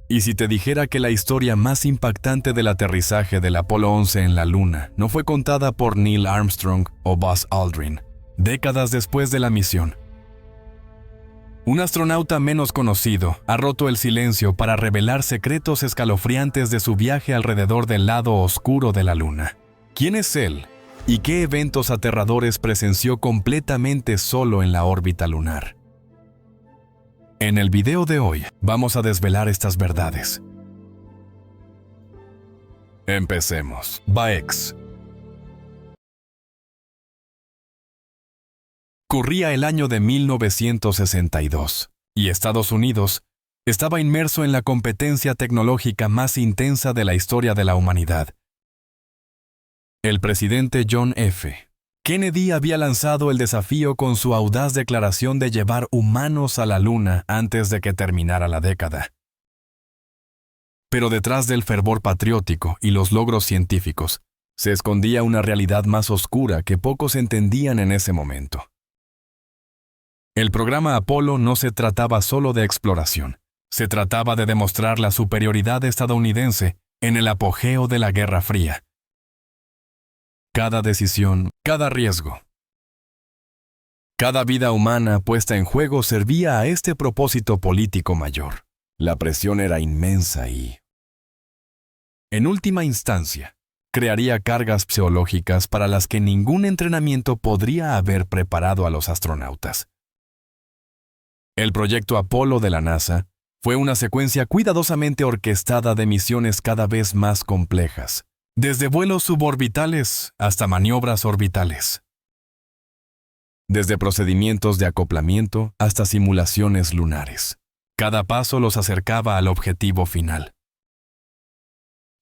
¿Y si te dijera que la historia más impactante del aterrizaje del Apolo 11 en la Luna no fue contada por Neil Armstrong o Buzz Aldrin, décadas después de la misión? Un astronauta menos conocido ha roto el silencio para revelar secretos escalofriantes de su viaje alrededor del lado oscuro de la Luna. ¿Quién es él? ¿Y qué eventos aterradores presenció completamente solo en la órbita lunar? En el video de hoy vamos a desvelar estas verdades. Empecemos. Baex. Corría el año de 1962 y Estados Unidos estaba inmerso en la competencia tecnológica más intensa de la historia de la humanidad. El presidente John F. Kennedy había lanzado el desafío con su audaz declaración de llevar humanos a la Luna antes de que terminara la década. Pero detrás del fervor patriótico y los logros científicos, se escondía una realidad más oscura que pocos entendían en ese momento. El programa Apolo no se trataba solo de exploración, se trataba de demostrar la superioridad estadounidense en el apogeo de la Guerra Fría. Cada decisión, cada riesgo, cada vida humana puesta en juego servía a este propósito político mayor. La presión era inmensa y, en última instancia, crearía cargas psicológicas para las que ningún entrenamiento podría haber preparado a los astronautas. El proyecto Apolo de la NASA fue una secuencia cuidadosamente orquestada de misiones cada vez más complejas, desde vuelos suborbitales hasta maniobras orbitales. Desde procedimientos de acoplamiento hasta simulaciones lunares. Cada paso los acercaba al objetivo final.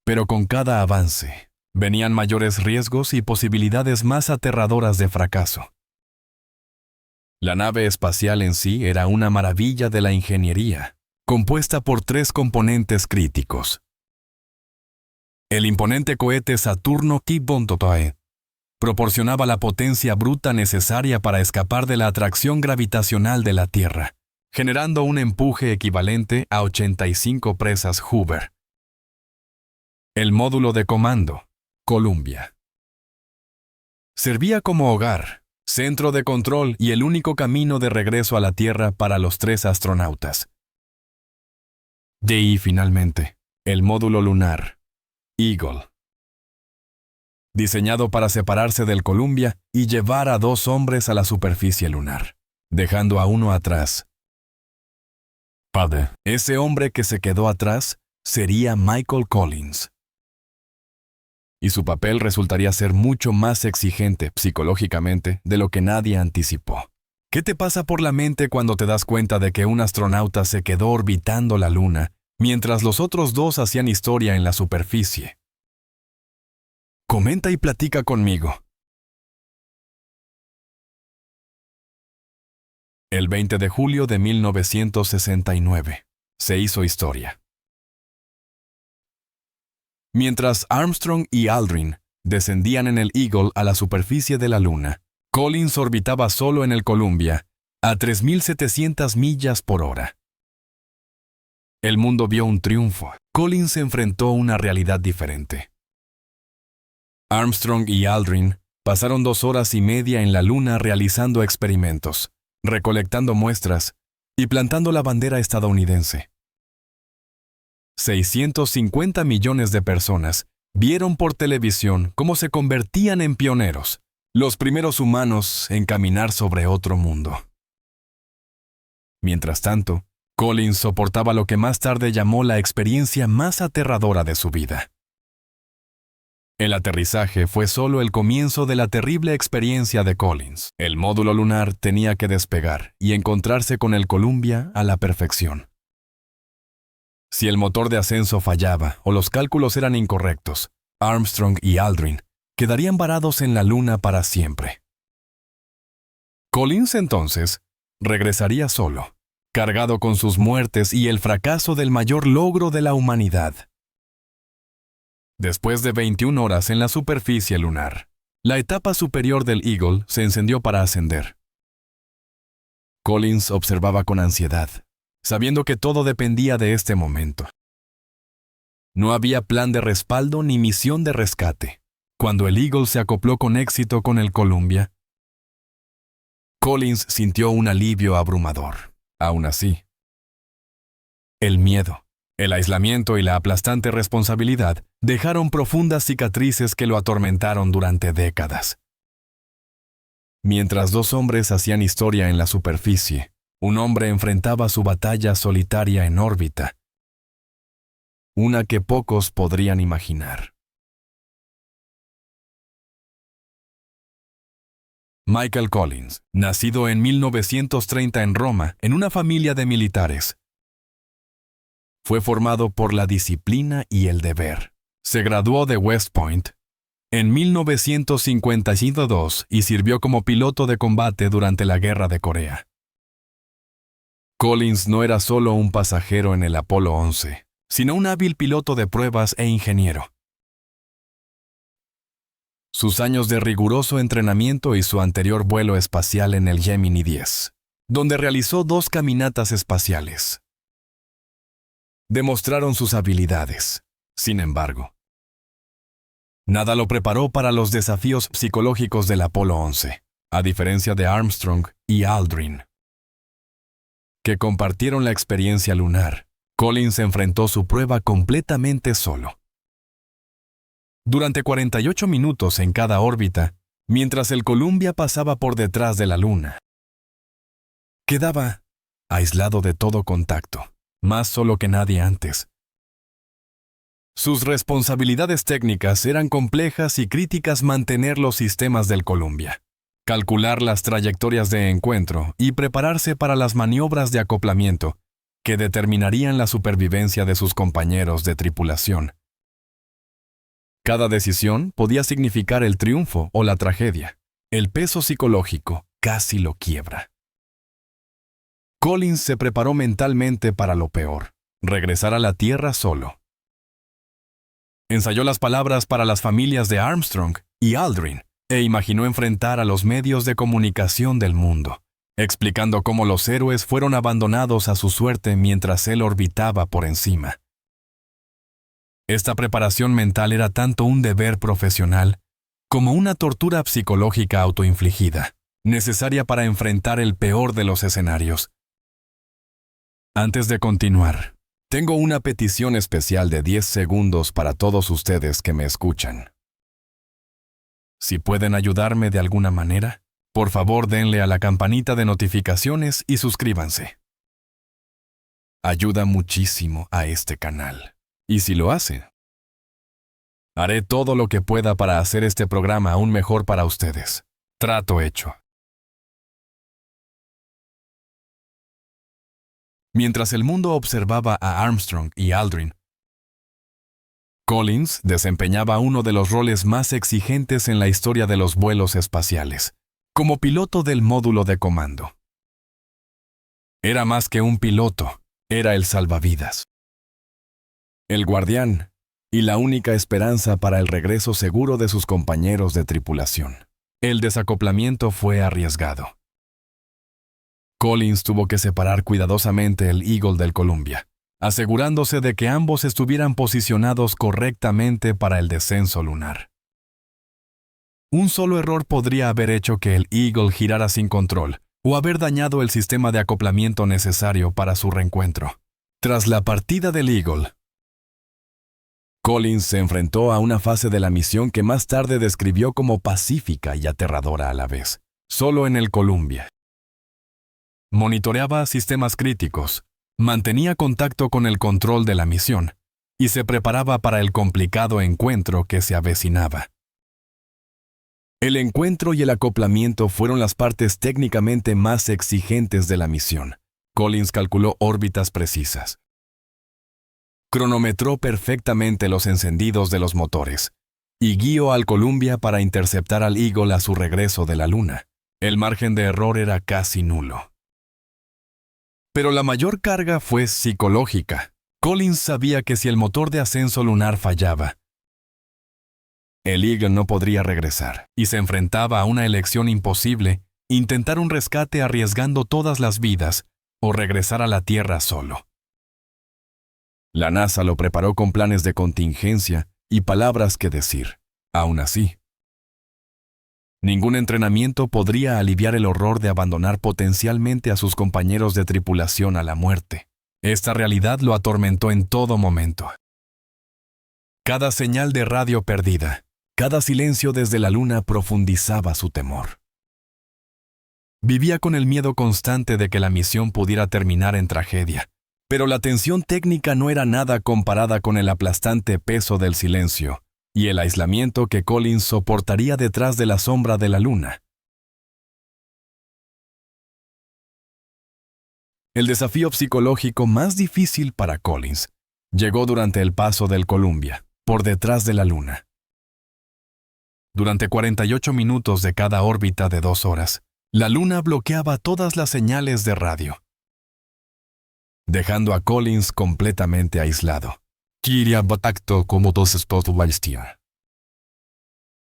Pero con cada avance, venían mayores riesgos y posibilidades más aterradoras de fracaso. La nave espacial en sí era una maravilla de la ingeniería, compuesta por 3 componentes críticos. El imponente cohete Saturno Kibontotoe proporcionaba la potencia bruta necesaria para escapar de la atracción gravitacional de la Tierra, generando un empuje equivalente a 85 presas Hoover. El módulo de comando, Columbia, servía como hogar, centro de control y el único camino de regreso a la Tierra para los 3 astronautas. Y finalmente, el módulo lunar, Eagle, diseñado para separarse del Columbia y llevar a 2 hombres a la superficie lunar, dejando a uno atrás. Ese hombre que se quedó atrás sería Michael Collins. Y su papel resultaría ser mucho más exigente psicológicamente de lo que nadie anticipó. ¿Qué te pasa por la mente cuando te das cuenta de que un astronauta se quedó orbitando la Luna mientras los otros 2 hacían historia en la superficie? Comenta y platica conmigo. El 20 de julio de 1969 se hizo historia. Mientras Armstrong y Aldrin descendían en el Eagle a la superficie de la Luna, Collins orbitaba solo en el Columbia a 3.700 millas por hora. El mundo vio un triunfo. Collins se enfrentó a una realidad diferente. Armstrong y Aldrin pasaron 2 horas y media en la Luna realizando experimentos, recolectando muestras y plantando la bandera estadounidense. 650 millones de personas vieron por televisión cómo se convertían en pioneros, los primeros humanos en caminar sobre otro mundo. Mientras tanto, Collins soportaba lo que más tarde llamó la experiencia más aterradora de su vida. El aterrizaje fue solo el comienzo de la terrible experiencia de Collins. El módulo lunar tenía que despegar y encontrarse con el Columbia a la perfección. Si el motor de ascenso fallaba o los cálculos eran incorrectos, Armstrong y Aldrin quedarían varados en la Luna para siempre. Collins entonces regresaría solo, cargado con sus muertes y el fracaso del mayor logro de la humanidad. Después de 21 horas en la superficie lunar, la etapa superior del Eagle se encendió para ascender. Collins observaba con ansiedad, sabiendo que todo dependía de este momento. No había plan de respaldo ni misión de rescate. Cuando el Eagle se acopló con éxito con el Columbia, Collins sintió un alivio abrumador. Aún así, el miedo, el aislamiento y la aplastante responsabilidad dejaron profundas cicatrices que lo atormentaron durante décadas. Mientras dos hombres hacían historia en la superficie, un hombre enfrentaba su batalla solitaria en órbita, una que pocos podrían imaginar. Michael Collins, nacido en 1930 en Roma, en una familia de militares. Fue formado por la disciplina y el deber. Se graduó de West Point en 1952 y sirvió como piloto de combate durante la Guerra de Corea. Collins no era solo un pasajero en el Apolo 11, sino un hábil piloto de pruebas e ingeniero. Sus años de riguroso entrenamiento y su anterior vuelo espacial en el Gemini 10, donde realizó 2 caminatas espaciales, demostraron sus habilidades. Sin embargo, nada lo preparó para los desafíos psicológicos del Apolo 11, a diferencia de Armstrong y Aldrin, que compartieron la experiencia lunar. Collins enfrentó su prueba completamente solo. Durante 48 minutos en cada órbita, mientras el Columbia pasaba por detrás de la Luna, quedaba aislado de todo contacto, más solo que nadie antes. Sus responsabilidades técnicas eran complejas y críticas: mantener los sistemas del Columbia, calcular las trayectorias de encuentro y prepararse para las maniobras de acoplamiento que determinarían la supervivencia de sus compañeros de tripulación. Cada decisión podía significar el triunfo o la tragedia. El peso psicológico casi lo quiebra. Collins se preparó mentalmente para lo peor: regresar a la Tierra solo. Ensayó las palabras para las familias de Armstrong y Aldrin e imaginó enfrentar a los medios de comunicación del mundo, explicando cómo los héroes fueron abandonados a su suerte mientras él orbitaba por encima. Esta preparación mental era tanto un deber profesional como una tortura psicológica autoinfligida, necesaria para enfrentar el peor de los escenarios. Antes de continuar, tengo una petición especial de 10 segundos para todos ustedes que me escuchan. Si pueden ayudarme de alguna manera, por favor denle a la campanita de notificaciones y suscríbanse. Ayuda muchísimo a este canal. Y si lo hace, haré todo lo que pueda para hacer este programa aún mejor para ustedes. Trato hecho. Mientras el mundo observaba a Armstrong y Aldrin, Collins desempeñaba uno de los roles más exigentes en la historia de los vuelos espaciales, como piloto del módulo de comando. Era más que un piloto, era el salvavidas, el guardián y la única esperanza para el regreso seguro de sus compañeros de tripulación. El desacoplamiento fue arriesgado. Collins tuvo que separar cuidadosamente el Eagle del Columbia, asegurándose de que ambos estuvieran posicionados correctamente para el descenso lunar. Un solo error podría haber hecho que el Eagle girara sin control o haber dañado el sistema de acoplamiento necesario para su reencuentro. Tras la partida del Eagle, Collins se enfrentó a una fase de la misión que más tarde describió como pacífica y aterradora a la vez. Solo en el Columbia monitoreaba sistemas críticos, mantenía contacto con el control de la misión y se preparaba para el complicado encuentro que se avecinaba. El encuentro y el acoplamiento fueron las partes técnicamente más exigentes de la misión. Collins calculó órbitas precisas, cronometró perfectamente los encendidos de los motores y guió al Columbia para interceptar al Eagle a su regreso de la Luna. El margen de error era casi nulo. Pero la mayor carga fue psicológica. Collins sabía que si el motor de ascenso lunar fallaba, el Eagle no podría regresar, y se enfrentaba a una elección imposible: intentar un rescate arriesgando todas las vidas o regresar a la Tierra solo. La NASA lo preparó con planes de contingencia y palabras que decir. Aún así, ningún entrenamiento podría aliviar el horror de abandonar potencialmente a sus compañeros de tripulación a la muerte. Esta realidad lo atormentó en todo momento. Cada señal de radio perdida, cada silencio desde la luna profundizaba su temor. Vivía con el miedo constante de que la misión pudiera terminar en tragedia, pero la tensión técnica no era nada comparada con el aplastante peso del silencio y el aislamiento que Collins soportaría detrás de la sombra de la luna. El desafío psicológico más difícil para Collins llegó durante el paso del Columbia, por detrás de la luna. Durante 48 minutos de cada órbita de 2 horas, la luna bloqueaba todas las señales de radio, dejando a Collins completamente aislado.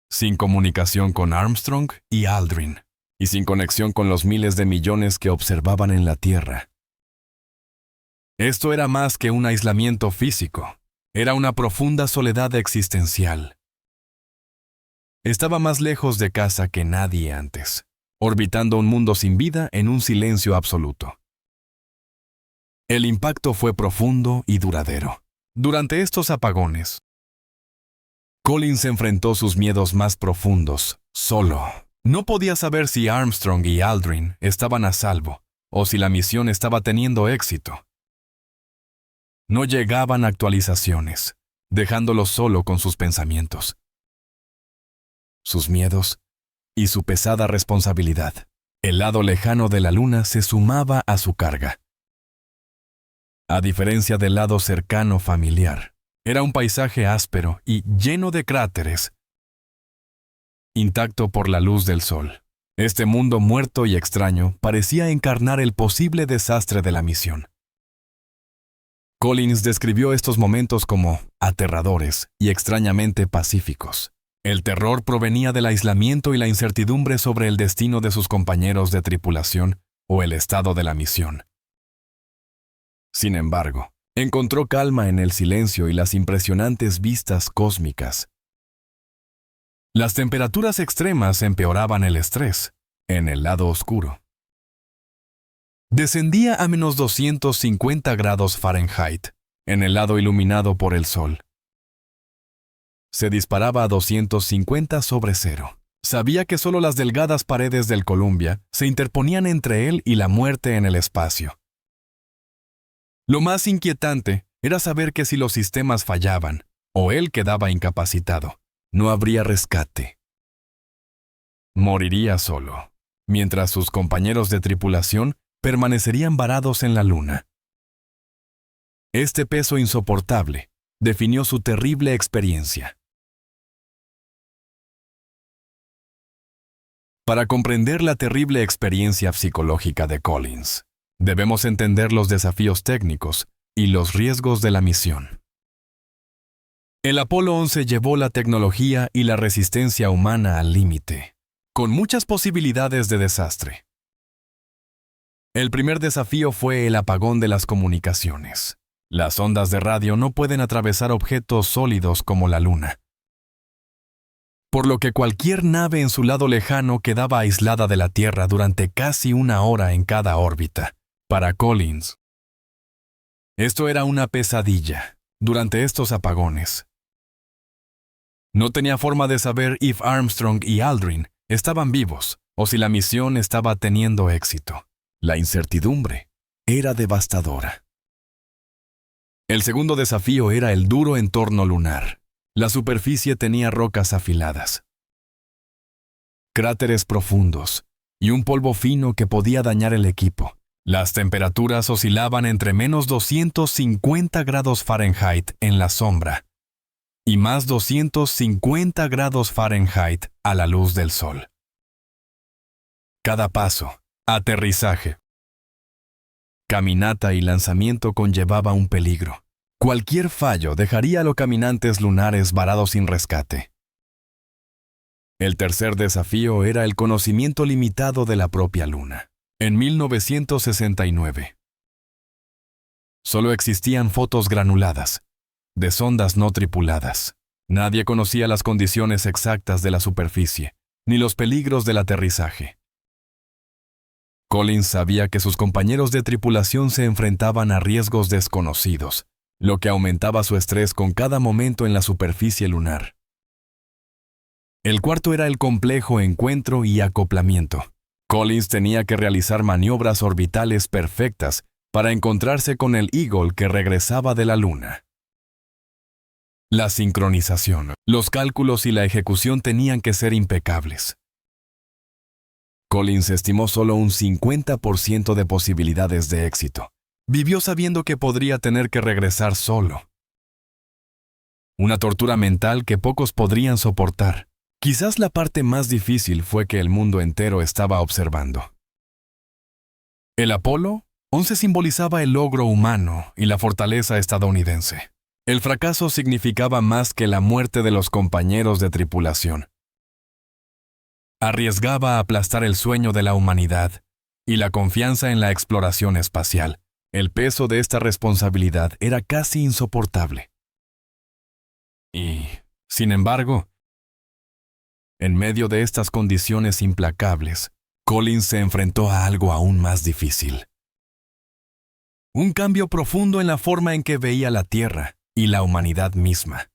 Sin comunicación con Armstrong y Aldrin, y sin conexión con los miles de millones que observaban en la Tierra. Esto era más que un aislamiento físico, era una profunda soledad existencial. Estaba más lejos de casa que nadie antes, orbitando un mundo sin vida en un silencio absoluto. El impacto fue profundo y duradero. Durante estos apagones, Collins enfrentó sus miedos más profundos, solo. No podía saber si Armstrong y Aldrin estaban a salvo, o si la misión estaba teniendo éxito. No llegaban actualizaciones, dejándolo solo con sus pensamientos, sus miedos y su pesada responsabilidad. El lado lejano de la luna se sumaba a su carga. A diferencia del lado cercano familiar, era un paisaje áspero y lleno de cráteres, intacto por la luz del sol. Este mundo muerto y extraño parecía encarnar el posible desastre de la misión. Collins describió estos momentos como aterradores y extrañamente pacíficos. El terror provenía del aislamiento y la incertidumbre sobre el destino de sus compañeros de tripulación o el estado de la misión. Sin embargo, encontró calma en el silencio y las impresionantes vistas cósmicas. Las temperaturas extremas empeoraban el estrés, en el lado oscuro. Descendía a menos 250 grados Fahrenheit, en el lado iluminado por el sol. Se disparaba a 250 sobre cero. Sabía que solo las delgadas paredes del Columbia se interponían entre él y la muerte en el espacio. Lo más inquietante era saber que si los sistemas fallaban, o él quedaba incapacitado, no habría rescate. Moriría solo, mientras sus compañeros de tripulación permanecerían varados en la luna. Este peso insoportable definió su terrible experiencia. Para comprender la terrible experiencia psicológica de Collins, debemos entender los desafíos técnicos y los riesgos de la misión. El Apolo 11 llevó la tecnología y la resistencia humana al límite, con muchas posibilidades de desastre. El primer desafío fue el apagón de las comunicaciones. Las ondas de radio no pueden atravesar objetos sólidos como la Luna, por lo que cualquier nave en su lado lejano quedaba aislada de la Tierra durante casi 1 hora en cada órbita. Para Collins, esto era una pesadilla durante estos apagones. No tenía forma de saber si Armstrong y Aldrin estaban vivos o si la misión estaba teniendo éxito. La incertidumbre era devastadora. El segundo desafío era el duro entorno lunar. La superficie tenía rocas afiladas, cráteres profundos y un polvo fino que podía dañar el equipo. Las temperaturas oscilaban entre menos 250 grados Fahrenheit en la sombra y más 250 grados Fahrenheit a la luz del sol. Cada paso, aterrizaje, caminata y lanzamiento conllevaba un peligro. Cualquier fallo dejaría a los caminantes lunares varados sin rescate. El tercer desafío era el conocimiento limitado de la propia Luna. En 1969, Solo existían fotos granuladas, de sondas no tripuladas. Nadie conocía las condiciones exactas de la superficie, ni los peligros del aterrizaje. Collins sabía que sus compañeros de tripulación se enfrentaban a riesgos desconocidos, lo que aumentaba su estrés con cada momento en la superficie lunar. El cuarto era el complejo encuentro y acoplamiento. Collins tenía que realizar maniobras orbitales perfectas para encontrarse con el Eagle que regresaba de la Luna. La sincronización, los cálculos y la ejecución tenían que ser impecables. Collins estimó solo un 50% de posibilidades de éxito. Vivió sabiendo que podría tener que regresar solo. Una tortura mental que pocos podrían soportar. Quizás la parte más difícil fue que el mundo entero estaba observando. El Apolo 11 simbolizaba el logro humano y la fortaleza estadounidense. El fracaso significaba más que la muerte de los compañeros de tripulación. Arriesgaba a aplastar el sueño de la humanidad y la confianza en la exploración espacial. El peso de esta responsabilidad era casi insoportable. Y, sin embargo, en medio de estas condiciones implacables, Collins se enfrentó a algo aún más difícil. Un cambio profundo en la forma en que veía la Tierra y la humanidad misma.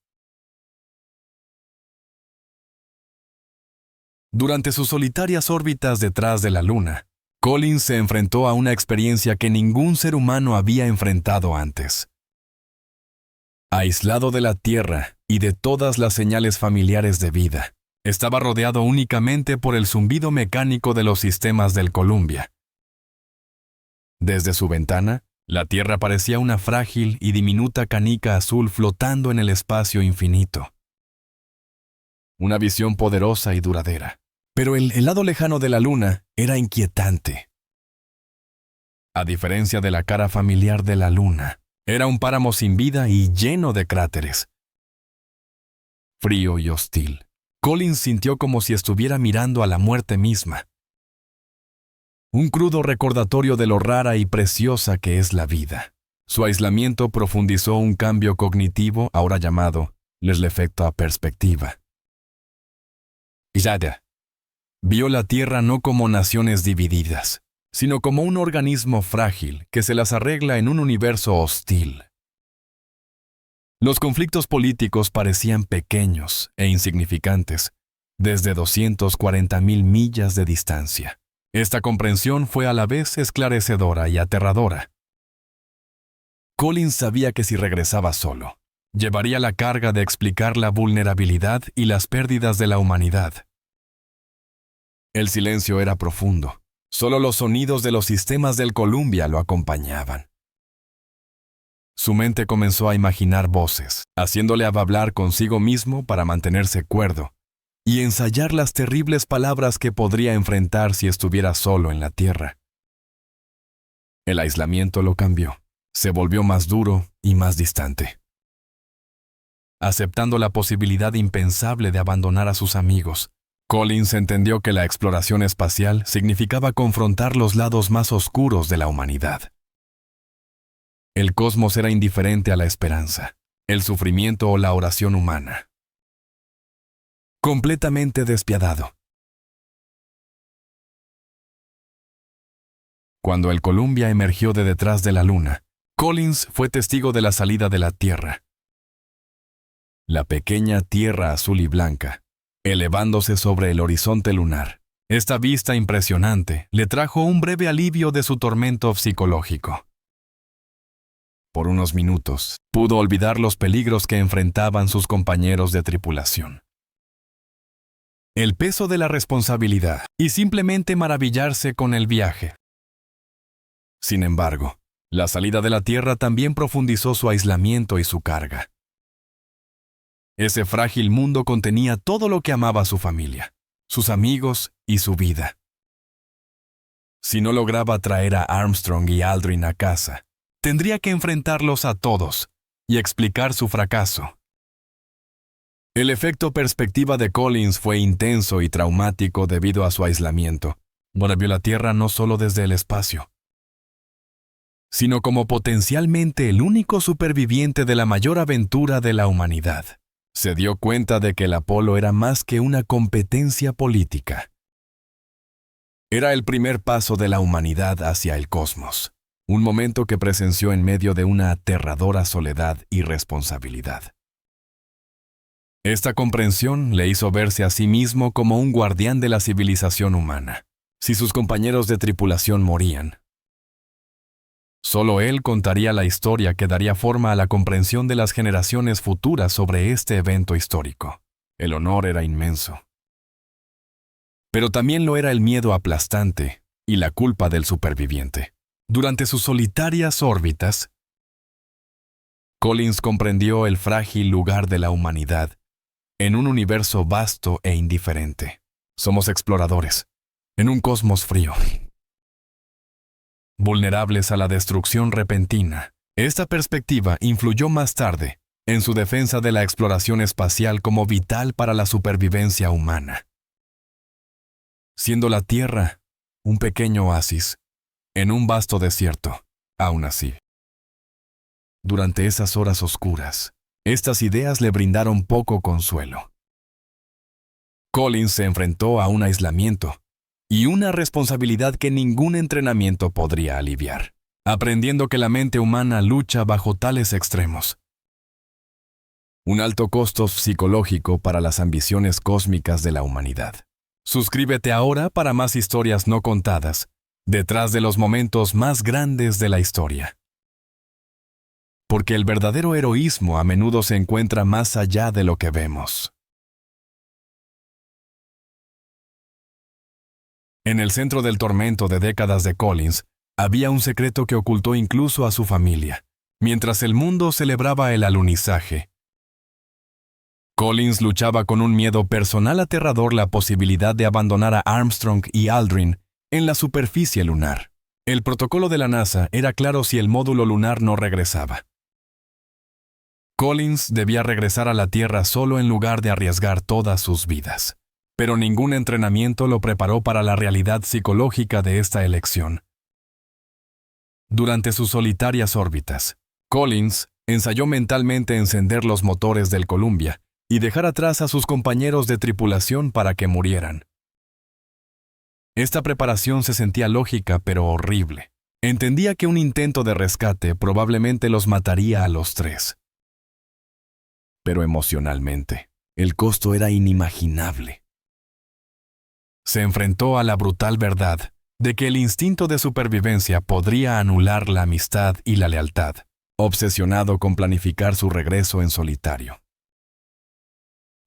Durante sus solitarias órbitas detrás de la Luna, Collins se enfrentó a una experiencia que ningún ser humano había enfrentado antes. Aislado de la Tierra y de todas las señales familiares de vida, estaba rodeado únicamente por el zumbido mecánico de los sistemas del Columbia. Desde su ventana, la Tierra parecía una frágil y diminuta canica azul flotando en el espacio infinito. Una visión poderosa y duradera. Pero el lado lejano de la Luna era inquietante. A diferencia de la cara familiar de la Luna, era un páramo sin vida y lleno de cráteres. Frío y hostil, Collins sintió como si estuviera mirando a la muerte misma. Un crudo recordatorio de lo rara y preciosa que es la vida. Su aislamiento profundizó un cambio cognitivo ahora llamado el efecto a perspectiva. Yada vio la Tierra no como naciones divididas, sino como un organismo frágil que se las arregla en un universo hostil. Los conflictos políticos parecían pequeños e insignificantes, desde 240,000 millas de distancia. Esta comprensión fue a la vez esclarecedora y aterradora. Collins sabía que si regresaba solo, llevaría la carga de explicar la vulnerabilidad y las pérdidas de la humanidad. El silencio era profundo. Solo los sonidos de los sistemas del Columbia lo acompañaban. Su mente comenzó a imaginar voces, haciéndole hablar consigo mismo para mantenerse cuerdo y ensayar las terribles palabras que podría enfrentar si estuviera solo en la Tierra. El aislamiento lo cambió. Se volvió más duro y más distante. Aceptando la posibilidad impensable de abandonar a sus amigos, Collins entendió que la exploración espacial significaba confrontar los lados más oscuros de la humanidad. El cosmos era indiferente a la esperanza, el sufrimiento o la oración humana. Completamente despiadado. Cuando el Columbia emergió de detrás de la Luna, Collins fue testigo de la salida de la Tierra. La pequeña Tierra azul y blanca, elevándose sobre el horizonte lunar. Esta vista impresionante le trajo un breve alivio de su tormento psicológico. Por unos minutos, pudo olvidar los peligros que enfrentaban sus compañeros de tripulación. El peso de la responsabilidad y simplemente maravillarse con el viaje. Sin embargo, la salida de la Tierra también profundizó su aislamiento y su carga. Ese frágil mundo contenía todo lo que amaba a su familia, sus amigos y su vida. Si no lograba traer a Armstrong y Aldrin a casa, tendría que enfrentarlos a todos y explicar su fracaso. El efecto perspectiva de Collins fue intenso y traumático debido a su aislamiento. Ahora vio la Tierra no solo desde el espacio, sino como potencialmente el único superviviente de la mayor aventura de la humanidad. Se dio cuenta de que el Apolo era más que una competencia política. Era el primer paso de la humanidad hacia el cosmos, un momento que presenció en medio de una aterradora soledad y responsabilidad. Esta comprensión le hizo verse a sí mismo como un guardián de la civilización humana. Si sus compañeros de tripulación morían, solo él contaría la historia que daría forma a la comprensión de las generaciones futuras sobre este evento histórico. El honor era inmenso. Pero también lo era el miedo aplastante y la culpa del superviviente. Durante sus solitarias órbitas, Collins comprendió el frágil lugar de la humanidad en un universo vasto e indiferente. Somos exploradores, en un cosmos frío, vulnerables a la destrucción repentina. Esta perspectiva influyó más tarde en su defensa de la exploración espacial como vital para la supervivencia humana. Siendo la Tierra un pequeño oasis en un vasto desierto, aún así. Durante esas horas oscuras, estas ideas le brindaron poco consuelo. Collins se enfrentó a un aislamiento y una responsabilidad que ningún entrenamiento podría aliviar, aprendiendo que la mente humana lucha bajo tales extremos. Un alto costo psicológico para las ambiciones cósmicas de la humanidad. Suscríbete ahora para más historias no contadas, detrás de los momentos más grandes de la historia. Porque el verdadero heroísmo a menudo se encuentra más allá de lo que vemos. En el centro del tormento de décadas de Collins, había un secreto que ocultó incluso a su familia. Mientras el mundo celebraba el alunizaje, Collins luchaba con un miedo personal aterrador la posibilidad de abandonar a Armstrong y Aldrin en la superficie lunar. El protocolo de la NASA era claro si el módulo lunar no regresaba. Collins debía regresar a la Tierra solo en lugar de arriesgar todas sus vidas. Pero ningún entrenamiento lo preparó para la realidad psicológica de esta elección. Durante sus solitarias órbitas, Collins ensayó mentalmente encender los motores del Columbia y dejar atrás a sus compañeros de tripulación para que murieran. Esta preparación se sentía lógica pero horrible. Entendía que un intento de rescate probablemente los mataría a los tres. Pero emocionalmente, el costo era inimaginable. Se enfrentó a la brutal verdad de que el instinto de supervivencia podría anular la amistad y la lealtad, obsesionado con planificar su regreso en solitario.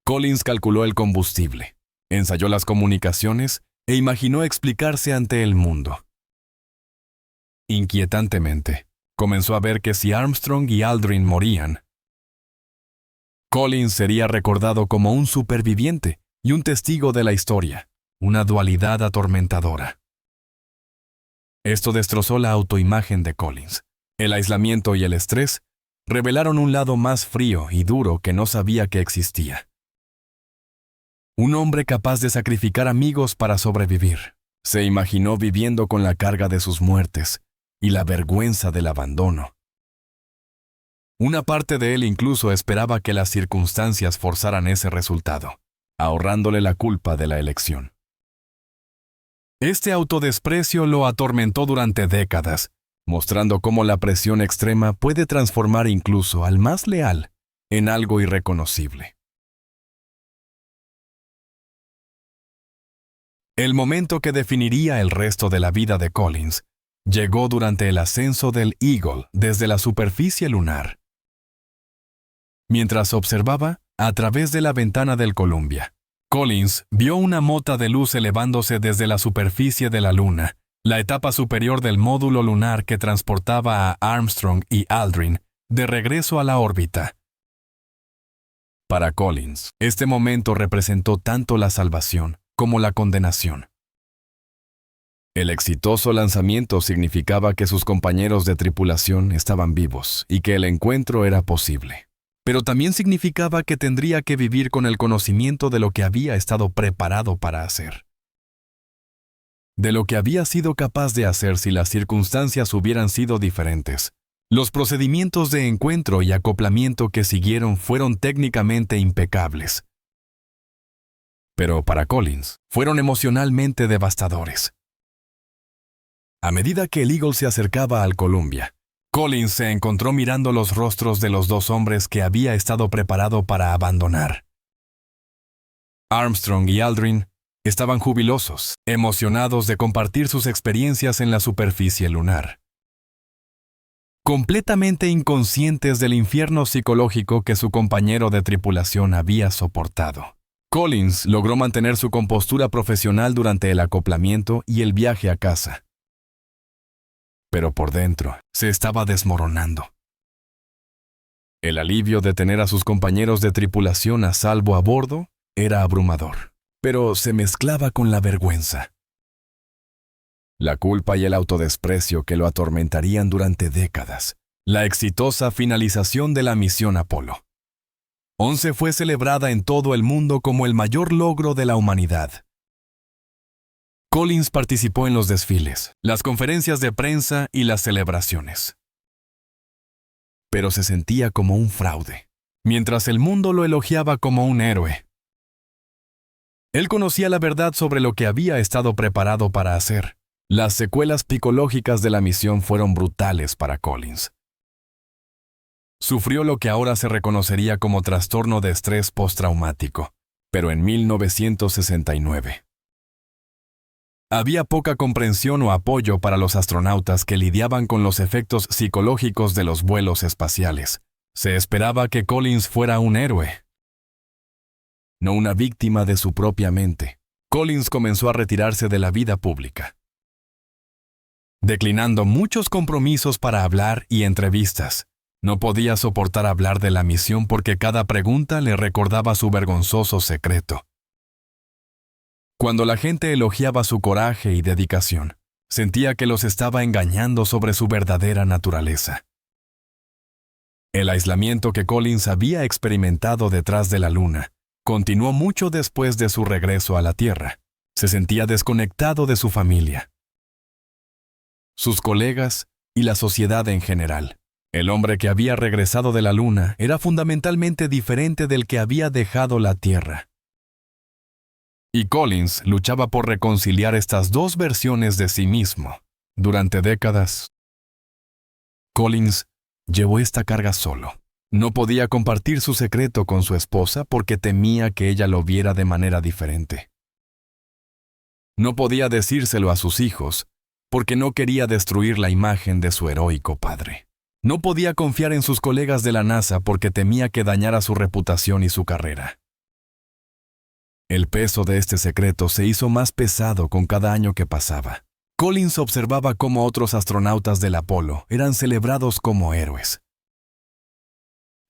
Collins calculó el combustible, ensayó las comunicaciones e imaginó explicarse ante el mundo. Inquietantemente, comenzó a ver que si Armstrong y Aldrin morían, Collins sería recordado como un superviviente y un testigo de la historia, una dualidad atormentadora. Esto destrozó la autoimagen de Collins. El aislamiento y el estrés revelaron un lado más frío y duro que no sabía que existía. Un hombre capaz de sacrificar amigos para sobrevivir. Se imaginó viviendo con la carga de sus muertes y la vergüenza del abandono. Una parte de él incluso esperaba que las circunstancias forzaran ese resultado, ahorrándole la culpa de la elección. Este autodesprecio lo atormentó durante décadas, mostrando cómo la presión extrema puede transformar incluso al más leal en algo irreconocible. El momento que definiría el resto de la vida de Collins llegó durante el ascenso del Eagle desde la superficie lunar. Mientras observaba a través de la ventana del Columbia, Collins vio una mota de luz elevándose desde la superficie de la Luna, la etapa superior del módulo lunar que transportaba a Armstrong y Aldrin de regreso a la órbita. Para Collins, este momento representó tanto la salvación como la condenación. El exitoso lanzamiento significaba que sus compañeros de tripulación estaban vivos y que el encuentro era posible. Pero también significaba que tendría que vivir con el conocimiento de lo que había estado preparado para hacer. de lo que había sido capaz de hacer si las circunstancias hubieran sido diferentes. Los procedimientos de encuentro y acoplamiento que siguieron fueron técnicamente impecables. Pero para Collins, fueron emocionalmente devastadores. A medida que el Eagle se acercaba al Columbia, Collins se encontró mirando los rostros de los dos hombres que había estado preparado para abandonar. Armstrong y Aldrin estaban jubilosos, emocionados de compartir sus experiencias en la superficie lunar. Completamente inconscientes del infierno psicológico que su compañero de tripulación había soportado. Collins logró mantener su compostura profesional durante el acoplamiento y el viaje a casa. Pero por dentro se estaba desmoronando. El alivio de tener a sus compañeros de tripulación a salvo a bordo era abrumador, pero se mezclaba con la vergüenza. La culpa y el autodesprecio que lo atormentarían durante décadas. La exitosa finalización de la misión Apolo 11 fue celebrada en todo el mundo como el mayor logro de la humanidad. Collins participó en los desfiles, las conferencias de prensa y las celebraciones. Pero se sentía como un fraude, mientras el mundo lo elogiaba como un héroe. Él conocía la verdad sobre lo que había estado preparado para hacer. Las secuelas psicológicas de la misión fueron brutales para Collins. Sufrió lo que ahora se reconocería como trastorno de estrés postraumático, pero en 1969. Había poca comprensión o apoyo para los astronautas que lidiaban con los efectos psicológicos de los vuelos espaciales. Se esperaba que Collins fuera un héroe, no una víctima de su propia mente. Collins comenzó a retirarse de la vida pública, declinando muchos compromisos para hablar y entrevistas. No podía soportar hablar de la misión porque cada pregunta le recordaba su vergonzoso secreto. Cuando la gente elogiaba su coraje y dedicación, sentía que los estaba engañando sobre su verdadera naturaleza. El aislamiento que Collins había experimentado detrás de la Luna continuó mucho después de su regreso a la Tierra. Se sentía desconectado de su familia, sus colegas y la sociedad en general. El hombre que había regresado de la Luna era fundamentalmente diferente del que había dejado la Tierra. Y Collins luchaba por reconciliar estas dos versiones de sí mismo. Durante décadas, Collins llevó esta carga solo. No podía compartir su secreto con su esposa porque temía que ella lo viera de manera diferente. No podía decírselo a sus hijos porque no quería destruir la imagen de su heroico padre. No podía confiar en sus colegas de la NASA porque temía que dañara su reputación y su carrera. El peso de este secreto se hizo más pesado con cada año que pasaba. Collins observaba cómo otros astronautas del Apolo eran celebrados como héroes.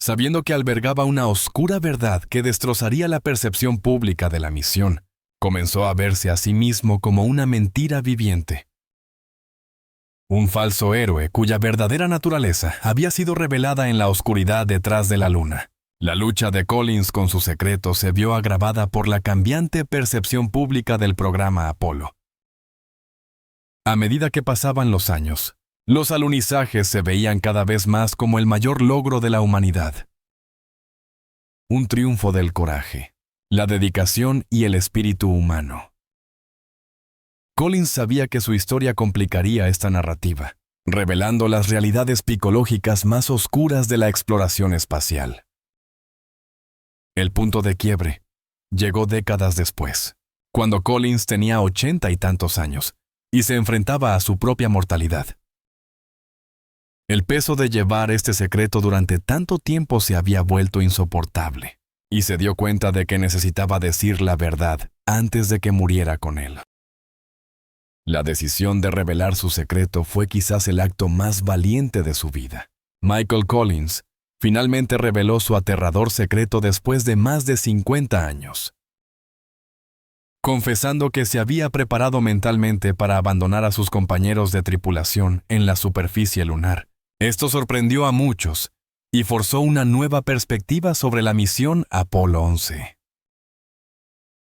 Sabiendo que albergaba una oscura verdad que destrozaría la percepción pública de la misión, comenzó a verse a sí mismo como una mentira viviente. Un falso héroe cuya verdadera naturaleza había sido revelada en la oscuridad detrás de la Luna. La lucha de Collins con su secreto se vio agravada por la cambiante percepción pública del programa Apolo. A medida que pasaban los años, los alunizajes se veían cada vez más como el mayor logro de la humanidad. Un triunfo del coraje, la dedicación y el espíritu humano. Collins sabía que su historia complicaría esta narrativa, revelando las realidades psicológicas más oscuras de la exploración espacial. El punto de quiebre llegó décadas después, cuando Collins tenía 80 y tantos años y se enfrentaba a su propia mortalidad. El peso de llevar este secreto durante tanto tiempo se había vuelto insoportable, y se dio cuenta de que necesitaba decir la verdad antes de que muriera con él. La decisión de revelar su secreto fue quizás el acto más valiente de su vida. Michael Collins finalmente reveló su aterrador secreto después de más de 50 años. Confesando que se había preparado mentalmente para abandonar a sus compañeros de tripulación en la superficie lunar. Esto sorprendió a muchos y forzó una nueva perspectiva sobre la misión Apolo 11.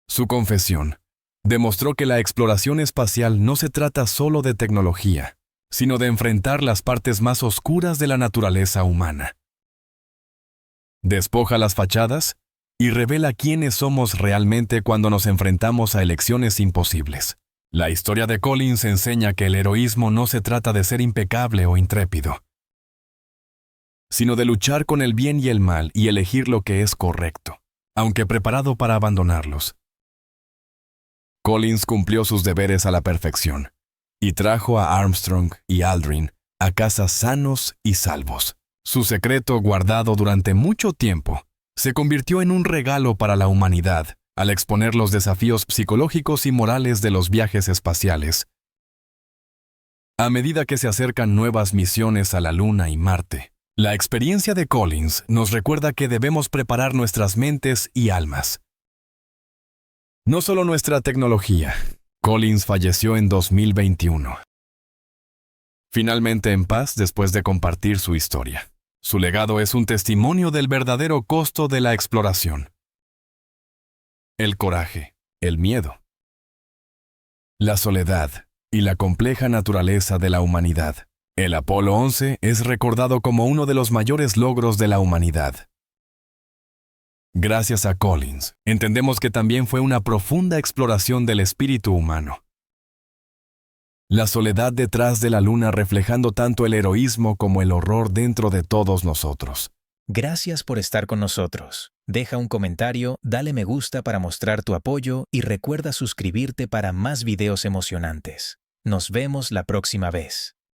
Su confesión Demostró que la exploración espacial no se trata solo de tecnología, sino de enfrentar las partes más oscuras de la naturaleza humana. Despoja las fachadas y revela quiénes somos realmente cuando nos enfrentamos a elecciones imposibles. La historia de Collins enseña que el heroísmo no se trata de ser impecable o intrépido, sino de luchar con el bien y el mal y elegir lo que es correcto, aunque preparado para abandonarlos. Collins cumplió sus deberes a la perfección y trajo a Armstrong y Aldrin a casa sanos y salvos. Su secreto, guardado durante mucho tiempo, se convirtió en un regalo para la humanidad al exponer los desafíos psicológicos y morales de los viajes espaciales. A medida que se acercan nuevas misiones a la Luna y Marte, la experiencia de Collins nos recuerda que debemos preparar nuestras mentes y almas. No solo nuestra tecnología. Collins falleció en 2021. Finalmente en paz después de compartir su historia. Su legado es un testimonio del verdadero costo de la exploración. El coraje, el miedo, la soledad y la compleja naturaleza de la humanidad. El Apolo 11 es recordado como uno de los mayores logros de la humanidad. Gracias a Collins, entendemos que también fue una profunda exploración del espíritu humano. La soledad detrás de la luna reflejando tanto el heroísmo como el horror dentro de todos nosotros. Gracias por estar con nosotros. Deja un comentario, dale me gusta para mostrar tu apoyo y recuerda suscribirte para más videos emocionantes. Nos vemos la próxima vez.